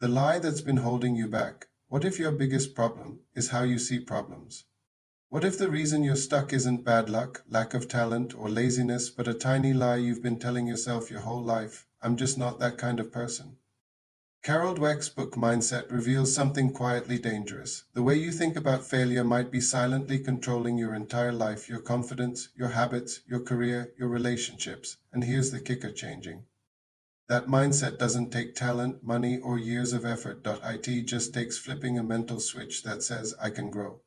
The lie that's been holding you back. What if your biggest problem is how you see problems? What if the reason you're stuck isn't bad luck, lack of talent, or laziness, but a tiny lie you've been telling yourself your whole life? I'm just not that kind of person. Carol Dweck's book Mindset reveals something quietly dangerous. The way you think about failure might be silently controlling your entire life, your confidence, your habits, your career, your relationships. And here's the kicker: changing that mindset doesn't take talent, money, or years of effort. It just takes flipping a mental switch that says, I can grow.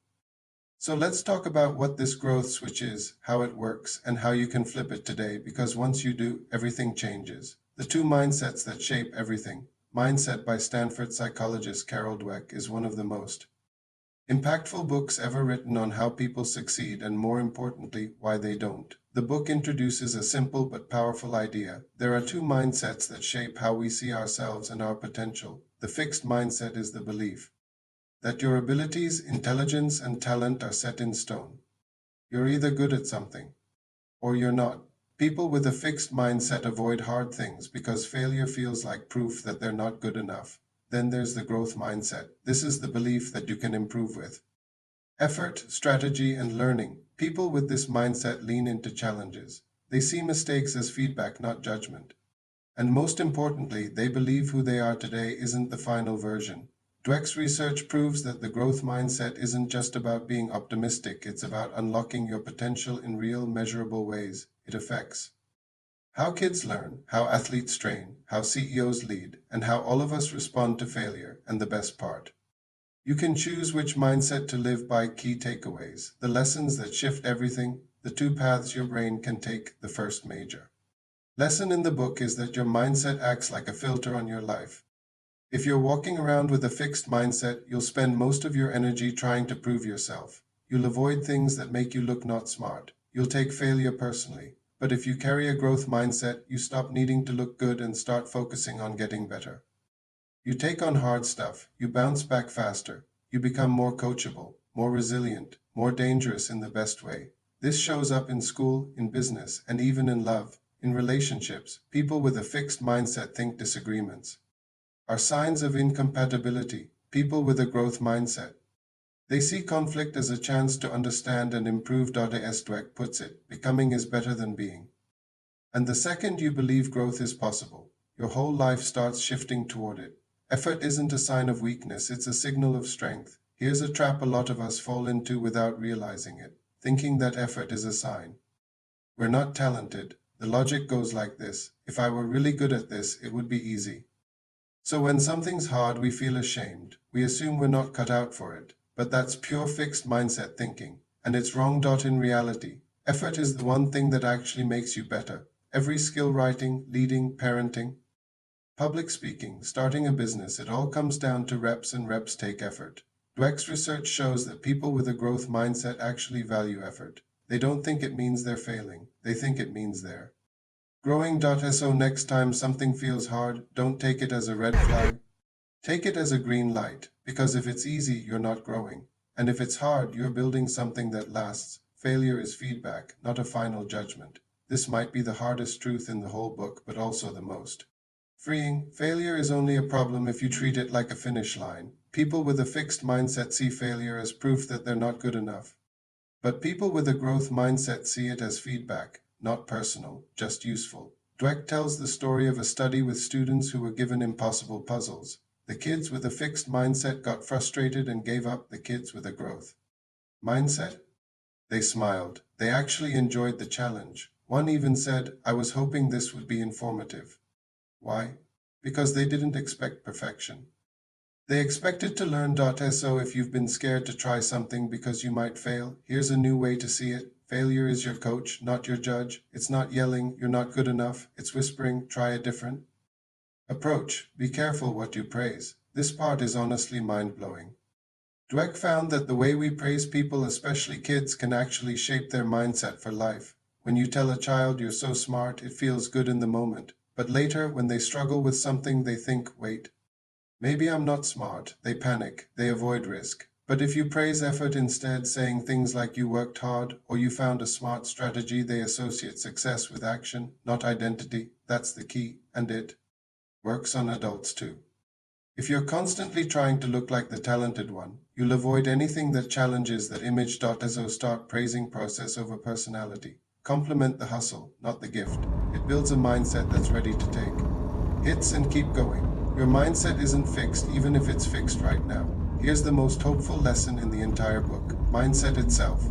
So let's talk about what this growth switch is, how it works, and how you can flip it today, because once you do, everything changes. The two mindsets that shape everything. Mindset by Stanford psychologist Carol Dweck is one of the most impactful books ever written on how people succeed and, more importantly, why they don't. The book introduces a simple but powerful idea. There are two mindsets that shape how we see ourselves and our potential. The fixed mindset is the belief that your abilities, intelligence, and talent are set in stone. You're either good at something or you're not. People with a fixed mindset avoid hard things because failure feels like proof that they're not good enough. Then there's the growth mindset. This is the belief that you can improve with effort, strategy, and learning. People with this mindset lean into challenges. They see mistakes as feedback, not judgment. And most importantly, they believe who they are today isn't the final version. Dweck's research proves that the growth mindset isn't just about being optimistic, it's about unlocking your potential in real, measurable ways. It affects how kids learn, how athletes train, how CEOs lead, and how all of us respond to failure. And the best part: you can choose which mindset to live by. Key takeaways: the lessons that shift everything, the two paths your brain can take. The first major lesson in the book is that your mindset acts like a filter on your life. If you're walking around with a fixed mindset, you'll spend most of your energy trying to prove yourself. You'll avoid things that make you look not smart. You'll take failure personally. But if you carry a growth mindset, you stop needing to look good and start focusing on getting better. You take on hard stuff, you bounce back faster, you become more coachable, more resilient, more dangerous in the best way. This shows up in school, in business, and even in love. In relationships, people with a fixed mindset think disagreements are signs of incompatibility. People with a growth mindset, they see conflict as a chance to understand and improve. As Dweck puts it, becoming is better than being. And the second you believe growth is possible, your whole life starts shifting toward it. Effort isn't a sign of weakness, it's a signal of strength. Here's a trap a lot of us fall into without realizing it, thinking that effort is a sign we're not talented. The logic goes like this: if I were really good at this, it would be easy. So when something's hard, we feel ashamed. We assume we're not cut out for it. But that's pure fixed mindset thinking, and it's wrong. In reality, effort is the one thing that actually makes you better. Every skill, writing, leading, parenting, public speaking, starting a business, it all comes down to reps, and reps take effort. Dweck's research shows that people with a growth mindset actually value effort. They don't think it means they're failing, they think it means they're growing. So next time something feels hard, don't take it as a red flag. Take it as a green light, because if it's easy, you're not growing. And if it's hard, you're building something that lasts. Failure is feedback, not a final judgment. This might be the hardest truth in the whole book, but also the most freeing. Failure is only a problem if you treat it like a finish line. People with a fixed mindset see failure as proof that they're not good enough. But people with a growth mindset see it as feedback, not personal, just useful. Dweck tells the story of a study with students who were given impossible puzzles. The kids with a fixed mindset got frustrated and gave up. The kids with a growth mindset, they smiled. They actually enjoyed the challenge. One even said, I was hoping this would be informative. Why? Because they didn't expect perfection. They expected to learn. So if you've been scared to try something because you might fail, here's a new way to see it. Failure is your coach, not your judge. It's not yelling, you're not good enough. It's whispering, try a different approach. Be careful what you praise. This part is honestly mind-blowing. Dweck found that the way we praise people, especially kids, can actually shape their mindset for life. When you tell a child you're so smart, it feels good in the moment. But later, when they struggle with something, they think, wait, maybe I'm not smart. They panic. They avoid risk. But if you praise effort instead, saying things like you worked hard or you found a smart strategy, they associate success with action, not identity. That's the key, and it works on adults too. If you're constantly trying to look like the talented one, you'll avoid anything that challenges that image. So start praising process over personality. Compliment the hustle, not the gift. It builds a mindset that's ready to take hits and keep going. Your mindset isn't fixed even if it's fixed right now. Here's the most hopeful lesson in the entire book. Mindset itself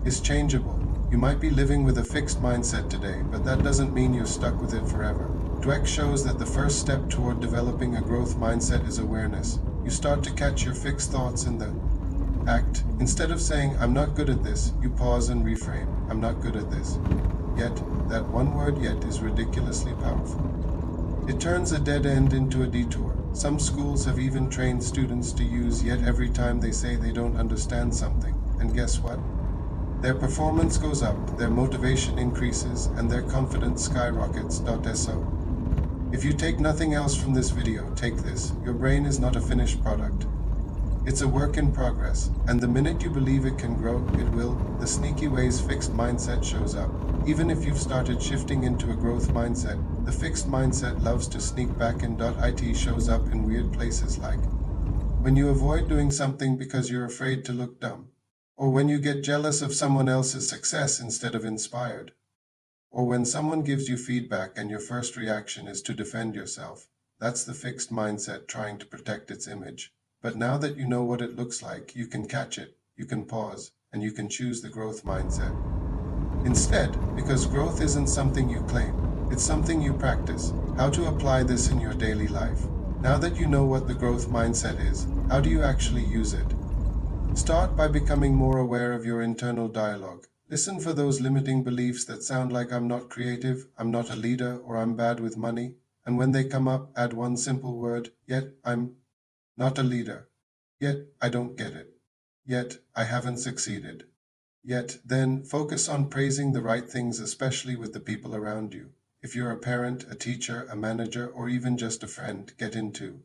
is changeable. You might be living with a fixed mindset today, but that doesn't mean you're stuck with it forever. Dweck shows that the first step toward developing a growth mindset is awareness. You start to catch your fixed thoughts in the act. Instead of saying, I'm not good at this, you pause and reframe, I'm not good at this. Yet, that one word yet is ridiculously powerful. It turns a dead end into a detour. Some schools have even trained students to use yet every time they say they don't understand something. And guess what? Their performance goes up, their motivation increases, and their confidence skyrockets. So, if you take nothing else from this video, take this. Your brain is not a finished product. It's a work in progress, and the minute you believe it can grow, it will. The sneaky ways fixed mindset shows up. Even if you've started shifting into a growth mindset, the fixed mindset loves to sneak back in. It shows up in weird places, like when you avoid doing something because you're afraid to look dumb, or when you get jealous of someone else's success instead of inspired, or when someone gives you feedback and your first reaction is to defend yourself. That's the fixed mindset trying to protect its image. But now that you know what it looks like, you can catch it, you can pause, and you can choose the growth mindset instead, because growth isn't something you claim, it's something you practice. How to apply this in your daily life? Now that you know what the growth mindset is, how do you actually use it? Start by becoming more aware of your internal dialogue. Listen for those limiting beliefs that sound like I'm not creative, I'm not a leader, or I'm bad with money. And when they come up, add one simple word, yet I'm not a leader. Yet I don't get it. Yet I haven't succeeded. Yet then focus on praising the right things, especially with the people around you. If you're a parent, a teacher, a manager, or even just a friend, get into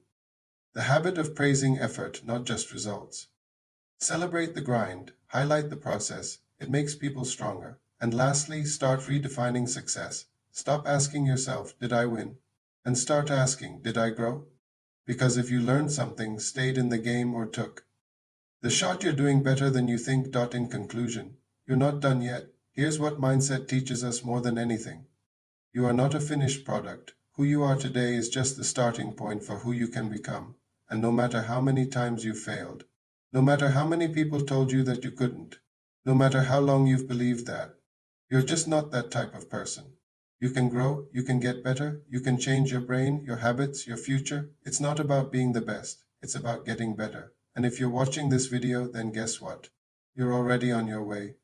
the habit of praising effort, not just results. Celebrate the grind, highlight the process. It makes people stronger. And lastly, start redefining success. Stop asking yourself, did I win? And start asking, did I grow? Because if you learned something, stayed in the game, or took the shot, you're doing better than you think. In conclusion, you're not done yet. Here's what mindset teaches us more than anything. You are not a finished product. Who you are today is just the starting point for who you can become. And no matter how many times you failed, no matter how many people told you that you couldn't, no matter how long you've believed that, you're just not that type of person. You can grow, you can get better, you can change your brain, your habits, your future. It's not about being the best, it's about getting better. And if you're watching this video, then guess what? You're already on your way.